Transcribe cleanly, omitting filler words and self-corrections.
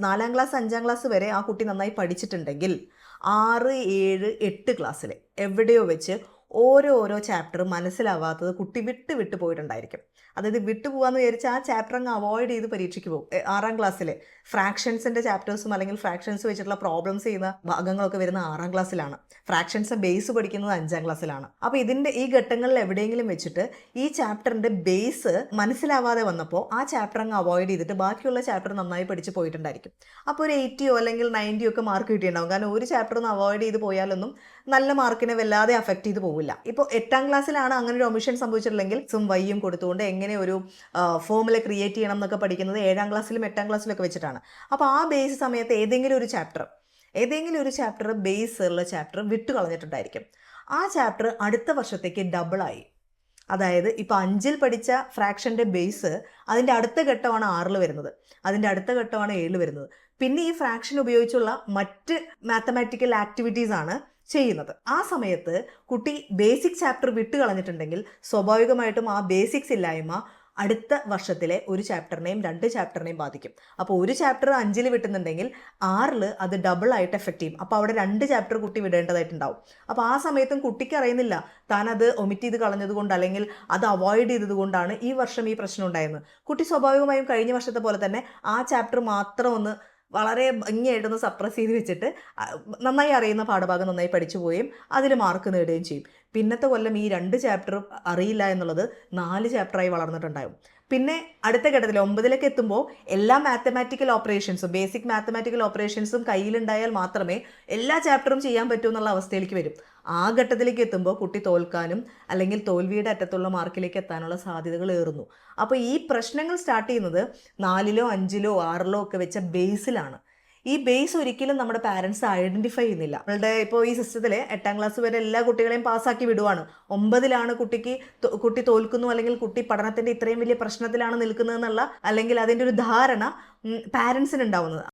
4ാം class 5ാം class വരെ ആ കുട്ടി നന്നായി പഠിച്ചിട്ടുണ്ടെങ്കിൽ 6, 7, 8 ക്ലാസ്സിൽ എവിടെയോ വെച്ച് ഓരോ ചാപ്റ്റർ മനസ്സിലാവാത്തത് കുട്ടി വിട്ട് പോയിട്ടുണ്ടായിരിക്കും. അതായത് വിട്ടുപോകാന്ന് വിചാരിച്ച് ആ ചാപ്റ്റർ അങ്ങ് അവോയ്ഡ് ചെയ്ത് പരീക്ഷയ്ക്ക് പോകും. 6ാം ക്ലാസ്സിൽ ഫ്രാക്ഷൻസിൻ്റെ ചാപ്റ്റേഴ്സും അല്ലെങ്കിൽ ഫ്രാക്ഷൻസ് വെച്ചിട്ടുള്ള പ്രോബ്ലംസ് ചെയ്യുന്ന ഭാഗങ്ങളൊക്കെ വരുന്ന 6ാം ക്ലാസ്സിലാണ്. ഫ്രാക്ഷൻസ് ബേസ് പഠിക്കുന്നത് 5ാം ക്ലാസ്സിലാണ്. അപ്പോൾ ഈ ഘട്ടങ്ങളിൽ എവിടെയെങ്കിലും വെച്ചിട്ട് ഈ ചാപ്റ്ററിൻ്റെ ബേസ് മനസ്സിലാവാതെ വന്നപ്പോൾ ആ ചാപ്റ്റർ അങ്ങ് അവോയ്ഡ് ചെയ്തിട്ട് ബാക്കിയുള്ള ചാപ്റ്റർ നന്നായി പഠിച്ച് പോയിട്ടുണ്ടായിരിക്കും. അപ്പോൾ ഒരു 80 അല്ലെങ്കിൽ 90 ഒക്കെ മാർക്ക് കിട്ടിയിട്ടുണ്ടാകും. കാരണം ഒരു ചാപ്റ്റർ ഒന്ന് അവോയ്ഡ് ചെയ്ത് പോയാലൊന്നും നല്ല മാർക്കിനെ വല്ലാതെ അഫക്റ്റ് ചെയ്ത് പോകില്ല. ഇപ്പോൾ 8ാം ക്ലാസ്സിലാണ് അങ്ങനെ ഒരു ഒമിഷൻ സംഭവിച്ചിട്ടുണ്ടെങ്കിൽ സും വൈയും കൊടുത്തുകൊണ്ട് എങ്ങനെ ഒരു ഫോമുല ക്രിയേറ്റ് ചെയ്യണം എന്നൊക്കെ പഠിക്കുന്നത് 7ാം ക്ലാസ്സിലും 8ാം ക്ലാസ്സിലൊക്കെ വെച്ചിട്ടാണ്. അപ്പോൾ ആ ബേസ് സമയത്ത് ഏതെങ്കിലും ഒരു ചാപ്റ്റർ ബേസ് ഉള്ള ചാപ്റ്റർ വിട്ടു കളഞ്ഞിട്ടുണ്ടായിരിക്കും. ആ ചാപ്റ്റർ അടുത്ത വർഷത്തേക്ക് ഡബിളായി. അതായത് ഇപ്പോൾ 5ൽ പഠിച്ച ഫ്രാക്ഷൻ്റെ ബേസ് അതിൻ്റെ അടുത്ത ഘട്ടമാണ് 6ൽ വരുന്നത്, അതിൻ്റെ അടുത്ത ഘട്ടമാണ് 7ൽ വരുന്നത്. പിന്നെ ഈ ഫ്രാക്ഷൻ ഉപയോഗിച്ചുള്ള മറ്റ് മാത്തമാറ്റിക്കൽ ആക്ടിവിറ്റീസ് ആണ് ചെയ്യുന്നത്. ആ സമയത്ത് കുട്ടി ബേസിക് ചാപ്റ്റർ വിട്ട് കളഞ്ഞിട്ടുണ്ടെങ്കിൽ സ്വാഭാവികമായിട്ടും ആ ബേസിക്സ് ഇല്ലായ്മ അടുത്ത വർഷത്തിലെ ഒരു ചാപ്റ്ററിനെയും 2 ചാപ്റ്ററിനെയും ബാധിക്കും. അപ്പോൾ ഒരു ചാപ്റ്റർ 5ൽ വിട്ടുന്നുണ്ടെങ്കിൽ 6ൽ അത് ഡബിൾ ആയിട്ട് എഫക്റ്റ് ചെയ്യും. അപ്പോൾ അവിടെ 2 ചാപ്റ്റർ കുട്ടി വിടേണ്ടതായിട്ടുണ്ടാവും. അപ്പോൾ ആ സമയത്തും കുട്ടിക്ക് അറിയുന്നില്ല താൻ അത് ഒമിറ്റ് ചെയ്ത് കളഞ്ഞത് കൊണ്ട് അല്ലെങ്കിൽ അത് അവോയ്ഡ് ചെയ്തത് കൊണ്ടാണ് ഈ വർഷം ഈ പ്രശ്നം ഉണ്ടായിരുന്നത്. കുട്ടി സ്വാഭാവികമായും കഴിഞ്ഞ വർഷത്തെ പോലെ തന്നെ ആ ചാപ്റ്റർ മാത്രം ഒന്ന് വളരെ ഭംഗിയായിട്ടൊന്ന് സപ്രസ് ചെയ്ത് വെച്ചിട്ട് നന്നായി അറിയുന്ന പാഠഭാഗം നന്നായി പഠിച്ചു പോവുകയും അതിൽ മാർക്ക് നേടുകയും ചെയ്യും. പിന്നത്തെ കൊല്ലം ഈ 2 ചാപ്റ്റർ അറിയില്ല എന്നുള്ളത് 4 ചാപ്റ്ററായി വളർന്നിട്ടുണ്ടാകും. പിന്നെ അടുത്ത ഘട്ടത്തിൽ 9ലേക്ക് എത്തുമ്പോൾ എല്ലാ മാത്തമാറ്റിക്കൽ ഓപ്പറേഷൻസും ബേസിക് മാത്തമാറ്റിക്കൽ ഓപ്പറേഷൻസും കയ്യിലുണ്ടായാൽ മാത്രമേ എല്ലാ ചാപ്റ്ററും ചെയ്യാൻ പറ്റൂ എന്നുള്ള അവസ്ഥയിലേക്ക് വരും. ആ ഘട്ടത്തിലേക്ക് എത്തുമ്പോൾ കുട്ടി തോൽക്കാനും അല്ലെങ്കിൽ തോൽവിയുടെ അറ്റത്തുള്ള മാർക്കിലേക്ക് എത്താനുള്ള സാധ്യതകൾ ഏറുന്നു. അപ്പോൾ ഈ പ്രശ്നങ്ങൾ സ്റ്റാർട്ട് ചെയ്യുന്നത് 4ലോ 5ലോ 6ലോ ഒക്കെ വെച്ച ബേസിലാണ്. ഈ ബേസ് ഒരിക്കലും നമ്മുടെ പാരൻസ് ഐഡൻറ്റിഫൈ ചെയ്യുന്നില്ല. നമ്മളുടെ ഇപ്പോൾ ഈ സിസ്റ്റത്തിൽ 8ാം ക്ലാസ് വരെ എല്ലാ കുട്ടികളെയും പാസ്സാക്കി വിടുവാണ്. 9ലാണ് കുട്ടി തോൽക്കുന്നു അല്ലെങ്കിൽ കുട്ടി പഠനത്തിൻ്റെ ഇത്രയും വലിയ പ്രശ്നത്തിലാണ് നിൽക്കുന്നതെന്നുള്ള അല്ലെങ്കിൽ അതിൻ്റെ ഒരു ധാരണ പാരൻസിന് ഉണ്ടാവുന്നത്.